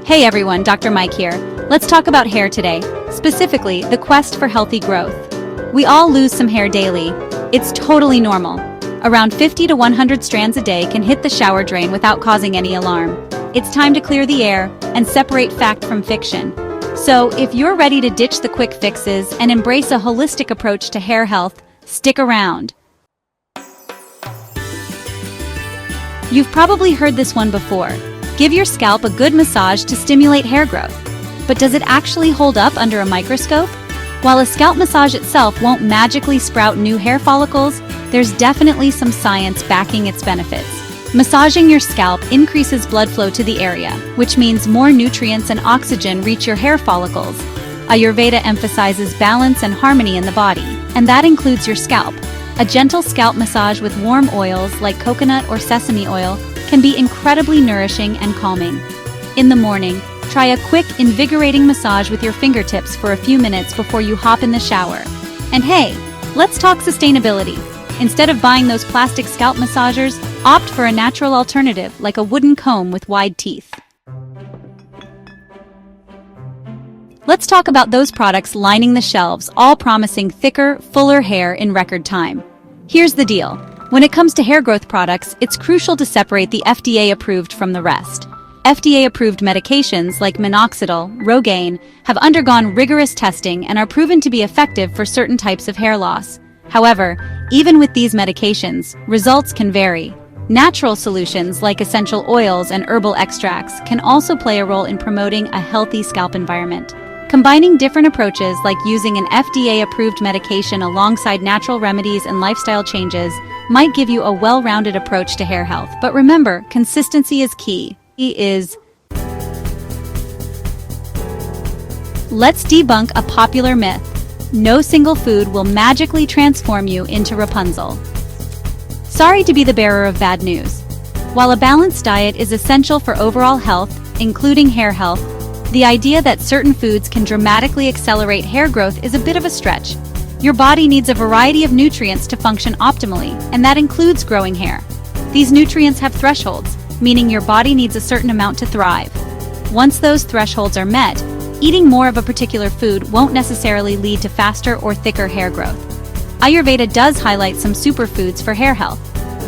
Hey everyone, Dr. Mike here. Let's talk about hair today, specifically the quest for healthy growth. We all lose some hair daily. It's totally normal. Around 50 to 100 strands a day can hit the shower drain without causing any alarm. It's time to clear the air and separate fact from fiction. So, if you're ready to ditch the quick fixes and embrace a holistic approach to hair health, stick around. You've probably heard this one before. Give your scalp a good massage to stimulate hair growth. But does it actually hold up under a microscope? While a scalp massage itself won't magically sprout new hair follicles, there's definitely some science backing its benefits. Massaging your scalp increases blood flow to the area, which means more nutrients and oxygen reach your hair follicles. Ayurveda emphasizes balance and harmony in the body, and that includes your scalp. A gentle scalp massage with warm oils like coconut or sesame oil can be incredibly nourishing and calming. In the morning, try a quick, invigorating massage with your fingertips for a few minutes before you hop in the shower. And hey, let's talk sustainability. Instead of buying those plastic scalp massagers, opt for a natural alternative like a wooden comb with wide teeth. Let's talk about those products lining the shelves, all promising thicker, fuller hair in record time. Here's the deal. When it comes to hair growth products, it's crucial to separate the FDA-approved from the rest. FDA-approved medications like Minoxidil, Rogaine, have undergone rigorous testing and are proven to be effective for certain types of hair loss. However, even with these medications, results can vary. Natural solutions like essential oils and herbal extracts can also play a role in promoting a healthy scalp environment. Combining different approaches like using an FDA-approved medication alongside natural remedies and lifestyle changes might give you a well-rounded approach to hair health. But remember, consistency is key. Let's debunk a popular myth. No single food will magically transform you into Rapunzel. Sorry to be the bearer of bad news. While a balanced diet is essential for overall health, including hair health, the idea that certain foods can dramatically accelerate hair growth is a bit of a stretch. Your body needs a variety of nutrients to function optimally, and that includes growing hair. These nutrients have thresholds, meaning your body needs a certain amount to thrive. Once those thresholds are met, eating more of a particular food won't necessarily lead to faster or thicker hair growth. Ayurveda does highlight some superfoods for hair health.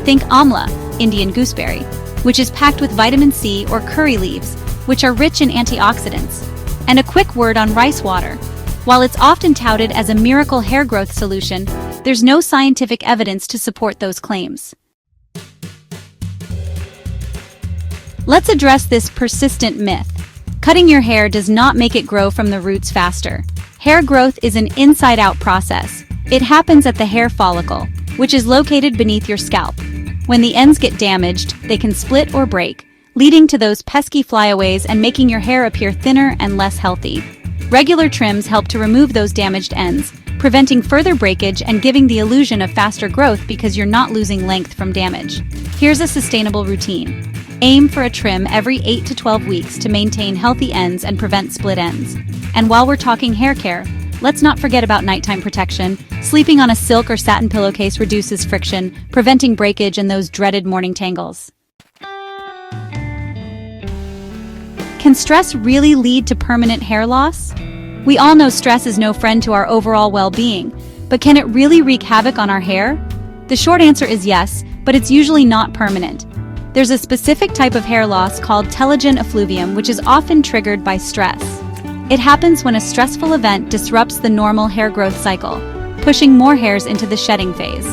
Think amla, Indian gooseberry, which is packed with vitamin C, or curry leaves, which are rich in antioxidants. And a quick word on rice water. While it's often touted as a miracle hair growth solution, there's no scientific evidence to support those claims. Let's address this persistent myth. Cutting your hair does not make it grow from the roots faster. Hair growth is an inside-out process. It happens at the hair follicle, which is located beneath your scalp. When the ends get damaged, they can split or break, leading to those pesky flyaways and making your hair appear thinner and less healthy. Regular trims help to remove those damaged ends, preventing further breakage and giving the illusion of faster growth because you're not losing length from damage. Here's a sustainable routine. Aim for a trim every 8 to 12 weeks to maintain healthy ends and prevent split ends. And while we're talking hair care, let's not forget about nighttime protection. Sleeping on a silk or satin pillowcase reduces friction, preventing breakage and those dreaded morning tangles. Can stress really lead to permanent hair loss? We all know stress is no friend to our overall well-being, but can it really wreak havoc on our hair? The short answer is yes, but it's usually not permanent. There's a specific type of hair loss called Telogen effluvium, which is often triggered by stress. It happens when a stressful event disrupts the normal hair growth cycle, pushing more hairs into the shedding phase.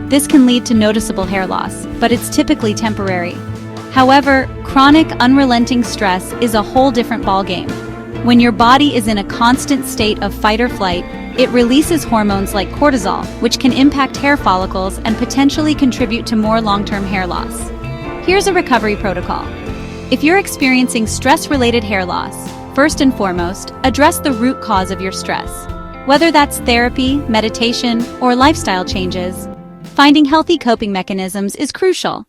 This can lead to noticeable hair loss, but it's typically temporary. However, chronic, unrelenting stress is a whole different ballgame. When your body is in a constant state of fight or flight, it releases hormones like cortisol, which can impact hair follicles and potentially contribute to more long-term hair loss. Here's a recovery protocol. If you're experiencing stress-related hair loss, first and foremost, address the root cause of your stress. Whether that's therapy, meditation, or lifestyle changes, finding healthy coping mechanisms is crucial.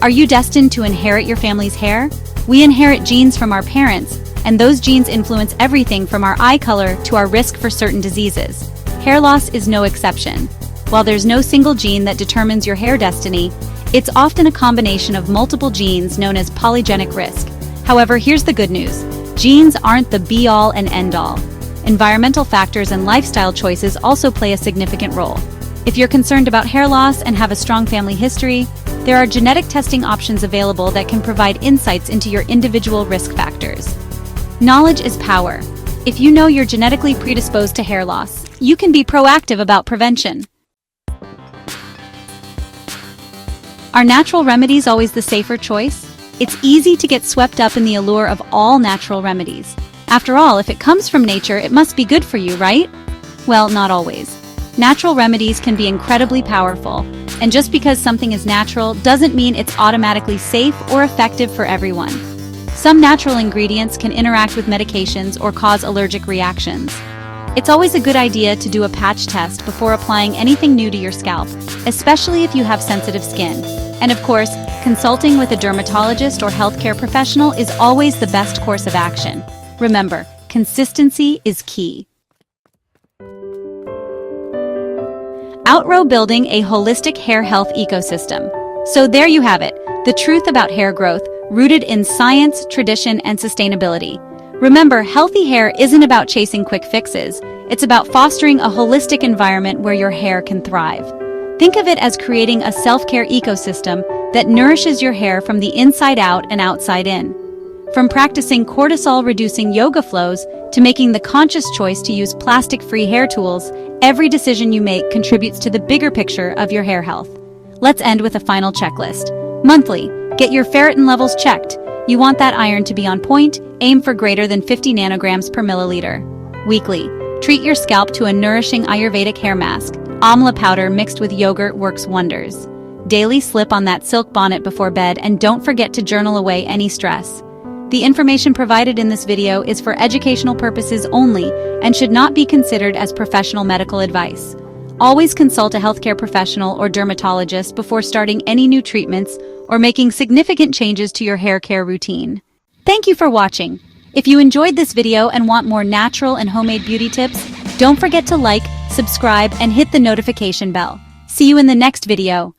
Are you destined to inherit your family's hair? We inherit genes from our parents, and those genes influence everything from our eye color to our risk for certain diseases. Hair loss is no exception. While there's no single gene that determines your hair destiny, It's often a combination of multiple genes known as polygenic risk. However, here's the good news. Genes aren't the be-all and end-all. Environmental factors and lifestyle choices also play a significant role. If you're concerned about hair loss and have a strong family history, there are genetic testing options available that can provide insights into your individual risk factors. Knowledge is power. If you know you're genetically predisposed to hair loss, you can be proactive about prevention. Are natural remedies always the safer choice? It's easy to get swept up in the allure of all natural remedies. After all, if it comes from nature, it must be good for you, right? Well, not always. Natural remedies can be incredibly powerful, and just because something is natural doesn't mean it's automatically safe or effective for everyone. Some natural ingredients can interact with medications or cause allergic reactions. It's always a good idea to do a patch test before applying anything new to your scalp, especially if you have sensitive skin. And of course, consulting with a dermatologist or healthcare professional is always the best course of action. Remember, consistency is key. Outgrow building a holistic hair health ecosystem. So there you have it, the truth about hair growth, rooted in science, tradition, and sustainability. Remember, healthy hair isn't about chasing quick fixes. It's about fostering a holistic environment where your hair can thrive. Think of it as creating a self-care ecosystem that nourishes your hair from the inside out and outside in. From practicing cortisol-reducing yoga flows to making the conscious choice to use plastic-free hair tools, every decision you make contributes to the bigger picture of your hair health. Let's end with a final checklist. Monthly, get your ferritin levels checked. You want that iron to be on point, aim for greater than 50 nanograms per milliliter. Weekly, treat your scalp to a nourishing Ayurvedic hair mask. Amla powder mixed with yogurt works wonders. Daily, slip on that silk bonnet before bed and don't forget to journal away any stress. The information provided in this video is for educational purposes only and should not be considered as professional medical advice. Always consult a healthcare professional or dermatologist before starting any new treatments or making significant changes to your hair care routine. Thank you for watching. If you enjoyed this video and want more natural and homemade beauty tips, don't forget to like, subscribe, and hit the notification bell. See you in the next video.